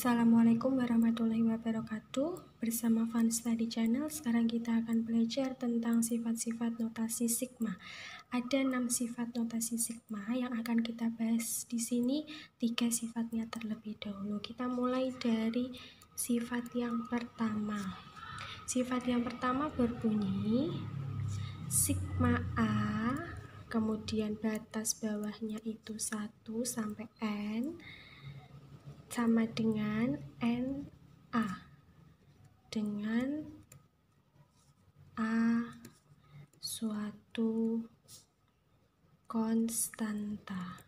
Assalamualaikum warahmatullahi wabarakatuh. Bersama Fun Study Channel, sekarang kita akan belajar tentang sifat-sifat notasi sigma. Ada 6 sifat notasi sigma yang akan kita bahas di sini. 3 sifatnya terlebih dahulu. Kita mulai dari sifat yang pertama. Sifat yang pertama berbunyi sigma A, kemudian batas bawahnya itu 1 sampai N, sama dengan NA, dengan A suatu konstanta.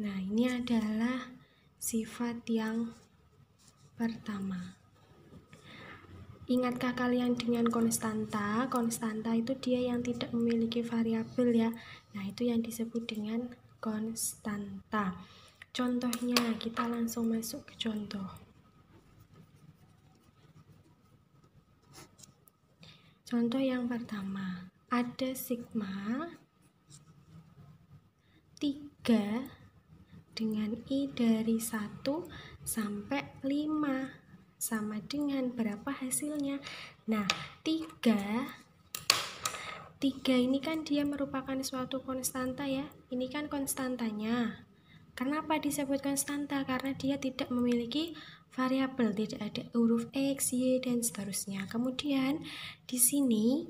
Nah, ini adalah sifat yang pertama. Ingatkah kalian dengan konstanta? Konstanta itu dia yang tidak memiliki variabel ya. Nah, itu yang disebut dengan konstanta. Contohnya, kita langsung masuk ke contoh. Contoh yang pertama, ada sigma 3 dengan I dari 1 sampai 5. Sama dengan berapa hasilnya? Nah, 3 ini kan dia merupakan suatu konstanta ya. Ini kan konstantanya. Kenapa disebut konstanta? Karena dia tidak memiliki variabel, tidak ada huruf X, Y, dan seterusnya. Kemudian di sini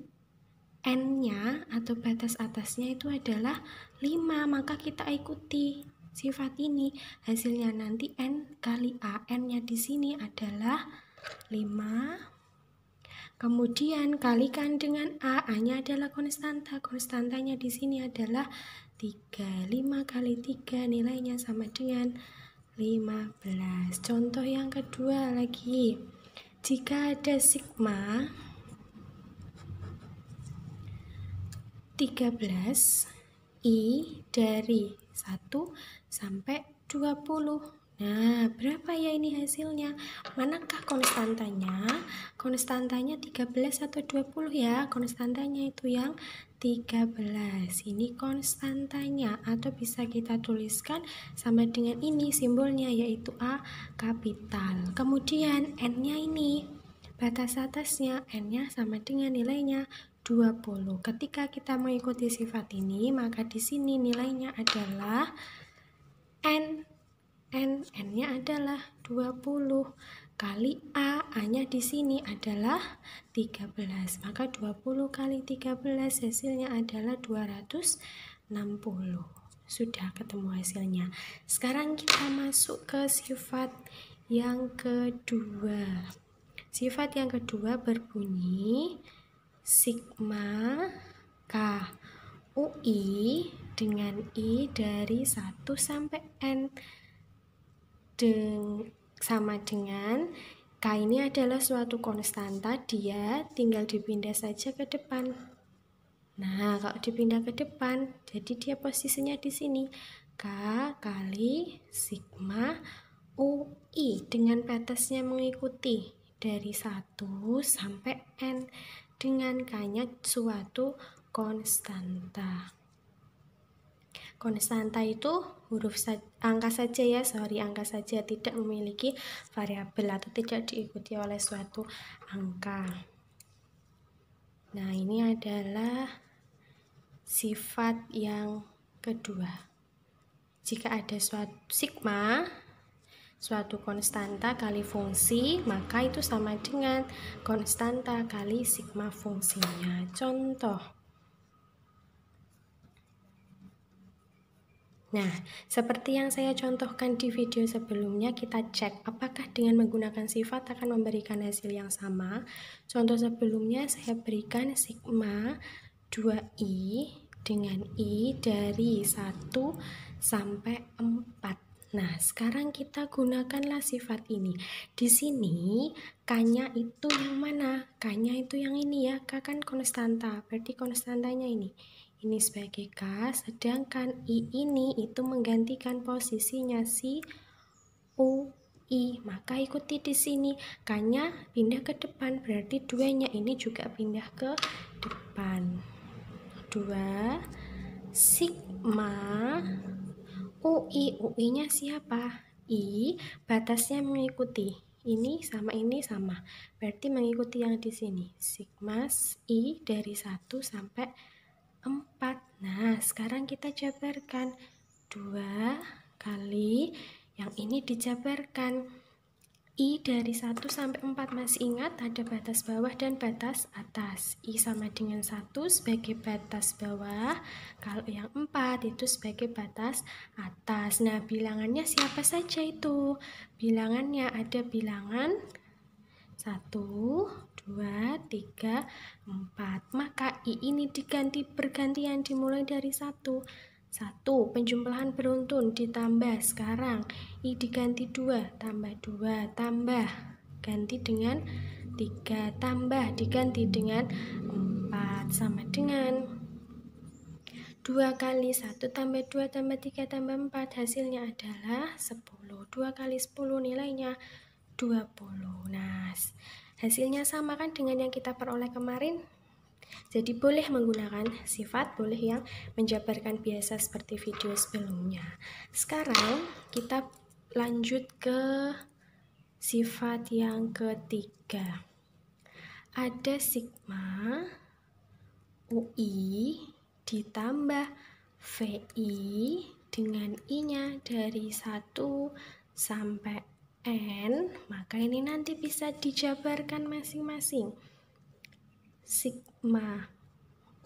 N-nya atau batas atasnya itu adalah 5, maka kita ikuti sifat ini. Hasilnya nanti N kali A. N-nya di sini adalah 5. Kemudian kalikan dengan A. A-nya adalah konstanta. Konstantanya di sini adalah 3. 5 kali 3 nilainya sama dengan 15. Contoh yang kedua lagi. Jika ada sigma 13 I dari 1 sampai 20. Nah, berapa ya ini hasilnya? Manakah konstantanya? Konstantanya 13 atau 20 ya? Konstantanya itu yang 13. Ini konstantanya, atau bisa kita tuliskan sama dengan ini simbolnya, yaitu A kapital. Kemudian N-nya ini, batas atasnya N-nya sama dengan nilainya 20. Ketika kita mengikuti sifat ini, maka di sini nilainya adalah N-nya adalah 20 kali A. A-nya di sini adalah 13. Maka 20 kali 13 hasilnya adalah 260. Sudah ketemu hasilnya. Sekarang kita masuk ke sifat yang kedua. Sifat yang kedua berbunyi sigma K UI dengan I dari 1 sampai N sama dengan K ini adalah suatu konstanta, dia tinggal dipindah saja ke depan. Nah, kalau dipindah ke depan, jadi dia posisinya di sini. K kali sigma UI dengan batasnya mengikuti dari 1 sampai N, dengan K-nya suatu konstanta. Konstanta itu angka saja ya, angka saja, tidak memiliki variabel atau tidak diikuti oleh suatu angka. Nah, ini adalah sifat yang kedua. Jika ada suatu sigma, suatu konstanta kali fungsi, maka itu sama dengan konstanta kali sigma fungsinya. Contoh. Nah, seperti yang saya contohkan di video sebelumnya, kita cek apakah dengan menggunakan sifat akan memberikan hasil yang sama. Contoh sebelumnya saya berikan sigma 2I dengan I dari 1 sampai 4. Nah, sekarang kita gunakanlah sifat ini. Di sini K-nya itu yang mana? K-nya itu yang ini ya. K kan konstanta, berarti konstantanya ini. Ini sebagai K, sedangkan I ini itu menggantikan posisinya si UI. Maka ikuti di sini. K-nya pindah ke depan, berarti 2-nya ini juga pindah ke depan. 2 sigma UI. UI-nya siapa? I, batasnya mengikuti. Ini sama, berarti mengikuti yang di sini. Sigma I dari 1 sampai 4. Nah, sekarang kita jabarkan. 2 kali, yang ini dijabarkan. I dari 1 sampai 4, masih ingat ada batas bawah dan batas atas. I sama dengan 1 sebagai batas bawah, kalau yang 4 itu sebagai batas atas. Nah, bilangannya siapa saja itu? Bilangannya ada bilangan 1, 2, 3, 4. Maka I ini diganti bergantian dimulai dari 1. 1, penjumlahan beruntun ditambah. Sekarang I diganti 2, tambah 2, tambah, ganti dengan 3, tambah, diganti dengan 4, sama dengan 2 kali 1 tambah 2 tambah 3 tambah 4, hasilnya adalah 10. 2 kali 10 nilainya 20. Nah, hasilnya sama kan dengan yang kita peroleh kemarin? Jadi boleh menggunakan sifat, boleh yang menjabarkan biasa seperti video sebelumnya. Sekarang kita lanjut ke sifat yang ketiga. Ada sigma UI ditambah VI dengan I-nya dari 1 sampai N, maka ini nanti bisa dijabarkan masing-masing. Sigma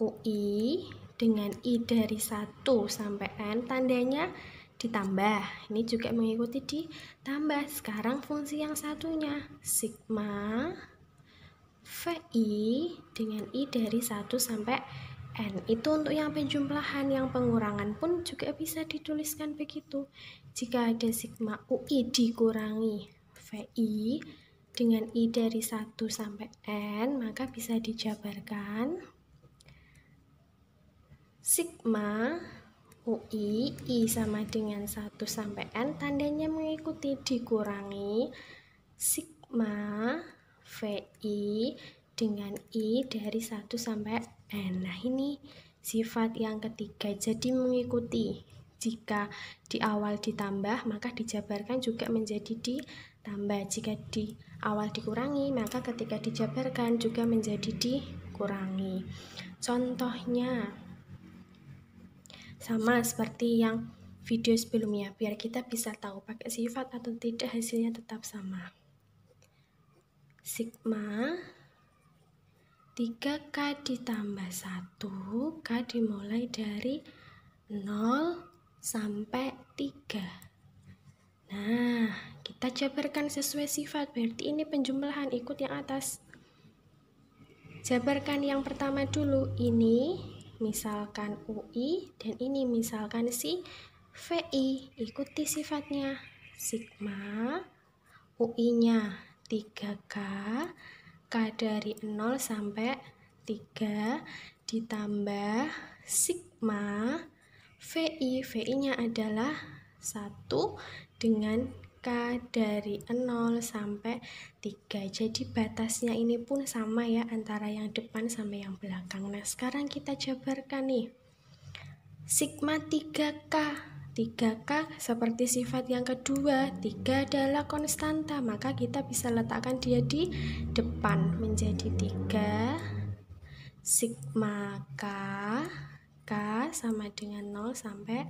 UI dengan I dari 1 sampai N, tandanya ditambah. Ini juga mengikuti ditambah. Sekarang fungsi yang satunya, sigma VI dengan I dari 1 sampai N. Itu untuk yang penjumlahan. Yang pengurangan pun juga bisa dituliskan begitu. Jika ada sigma UI dikurangi VI dengan I dari 1 sampai N, maka bisa dijabarkan sigma UI I sama dengan 1 sampai N, tandanya mengikuti, dikurangi sigma VI dengan I dari 1 sampai N. Nah, ini sifat yang ketiga, jadi mengikuti. Jika di awal ditambah, maka dijabarkan juga menjadi ditambah. Jika di awal dikurangi, maka ketika dijabarkan juga menjadi dikurangi. Contohnya sama seperti yang video sebelumnya, biar kita bisa tahu pakai sifat atau tidak, hasilnya tetap sama. Sigma 3K ditambah 1, K dimulai dari 0 sampai 3. Nah, kita jabarkan sesuai sifat, berarti ini penjumlahan, ikut yang atas. Jabarkan yang pertama dulu, ini misalkan UI dan ini misalkan si VI, ikuti sifatnya. Sigma UI-nya 3K, K dari 0 sampai 3 ditambah sigma VI, VI-nya adalah 1 dengan K dari 0 sampai 3. Jadi batasnya ini pun sama ya, antara yang depan sama yang belakang. Nah, sekarang kita jabarkan nih. Sigma 3K. 3K seperti sifat yang kedua, 3 adalah konstanta, maka kita bisa letakkan dia di depan menjadi 3 sigma K, K sama dengan 0 sampai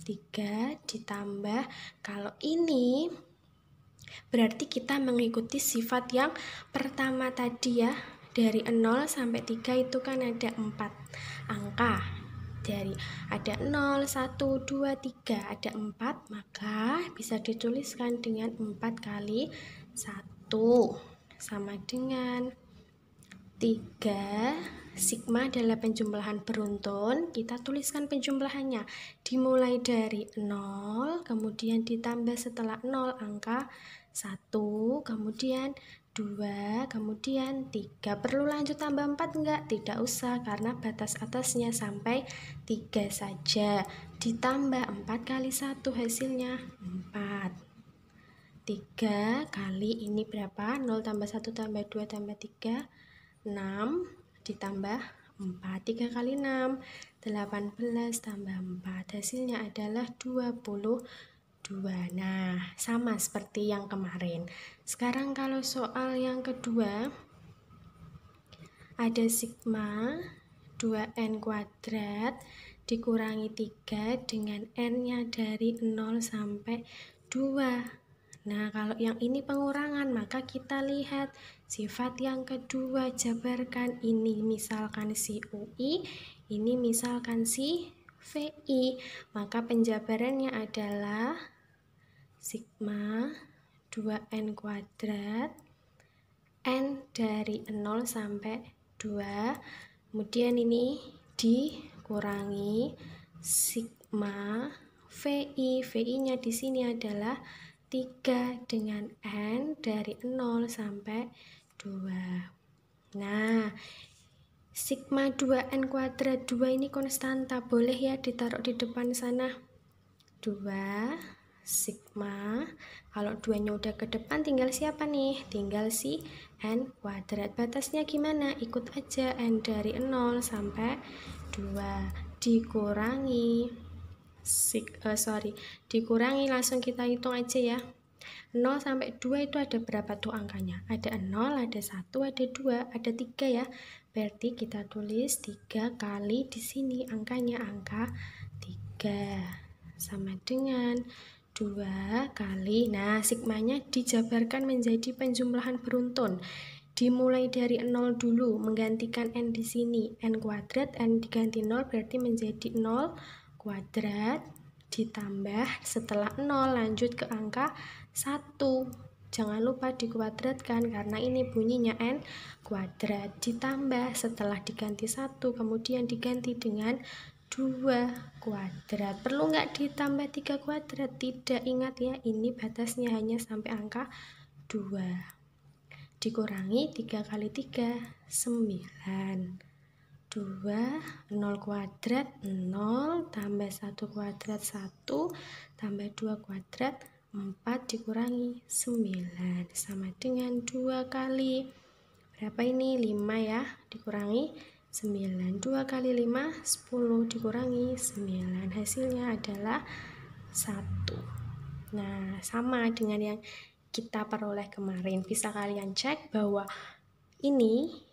3 ditambah, kalau ini berarti kita mengikuti sifat yang pertama tadi ya, dari 0 sampai 3 itu kan ada 4 angka. Dari ada 0, 1, 2, 3, ada 4, maka bisa dituliskan dengan 4 kali 1 sama dengan 3. Sigma adalah penjumlahan beruntun, kita tuliskan penjumlahannya dimulai dari 0, kemudian ditambah setelah 0 angka 1, kemudian 2, kemudian 3. Perlu lanjut tambah 4 enggak? Tidak usah, karena batas atasnya sampai 3 saja. Ditambah 4 kali 1, hasilnya 4. 3 kali ini berapa? 0 tambah 1 tambah 2 tambah 3, 6 ditambah 4. 3 kali 6, 18 tambah 4. Hasilnya adalah 22. 2. Nah, sama seperti yang kemarin. Sekarang kalau soal yang kedua, ada sigma 2n kuadrat dikurangi 3 dengan n-nya dari 0 sampai 2. Nah, kalau yang ini pengurangan, maka kita lihat sifat yang kedua, jabarkan. Ini misalkan si UI, ini misalkan si VI. Maka penjabarannya adalah sigma 2n kuadrat n dari 0 sampai 2, kemudian ini dikurangi sigma VI. VI-nya di sini adalah 3 dengan n dari 0 sampai 2. Nah, sigma 2n kuadrat 2 ini konstanta, boleh ya ditaruh di depan sana. 2 sigma, kalau 2-nya udah ke depan tinggal siapa nih? Tinggal si n kuadrat. Batasnya gimana? Ikut aja, n dari 0 sampai 2 dikurangi dikurangi, langsung kita hitung aja ya. 0 sampai 2 itu ada berapa tuh angkanya? Ada 0, ada 1, ada 2, ada 3 ya. Berarti kita tulis 3 kali di sini angkanya angka 3 sama dengan 2 kali, nah sigmanya dijabarkan menjadi penjumlahan beruntun. Dimulai dari 0 dulu, menggantikan n di sini, n kuadrat, n diganti 0 berarti menjadi 0 kuadrat, ditambah setelah 0 lanjut ke angka 1. Jangan lupa dikuadratkan karena ini bunyinya n kuadrat, ditambah setelah diganti 1 kemudian diganti dengan 2 kuadrat. Perlu nggak ditambah 3 kuadrat? Tidak, ingat ya, ini batasnya hanya sampai angka 2. Dikurangi 3 kali 3, 9. 2, 0 kuadrat, 0, tambah 1 kuadrat, 1, tambah 2 kuadrat, 4, dikurangi 9, sama dengan 2 kali, berapa ini? 5 ya, dikurangi 9, 2 kali 5, 10, dikurangi 9, hasilnya adalah 1. Nah, sama dengan yang kita peroleh kemarin. Bisa kalian cek bahwa ini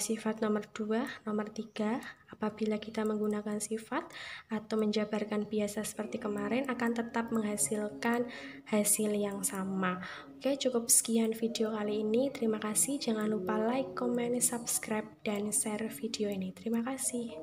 sifat nomor 2, nomor 3, apabila kita menggunakan sifat atau menjabarkan biasa seperti kemarin akan tetap menghasilkan hasil yang sama. Oke, cukup sekian video kali ini. Terima kasih. Jangan lupa like, comment, subscribe, dan share video ini. Terima kasih.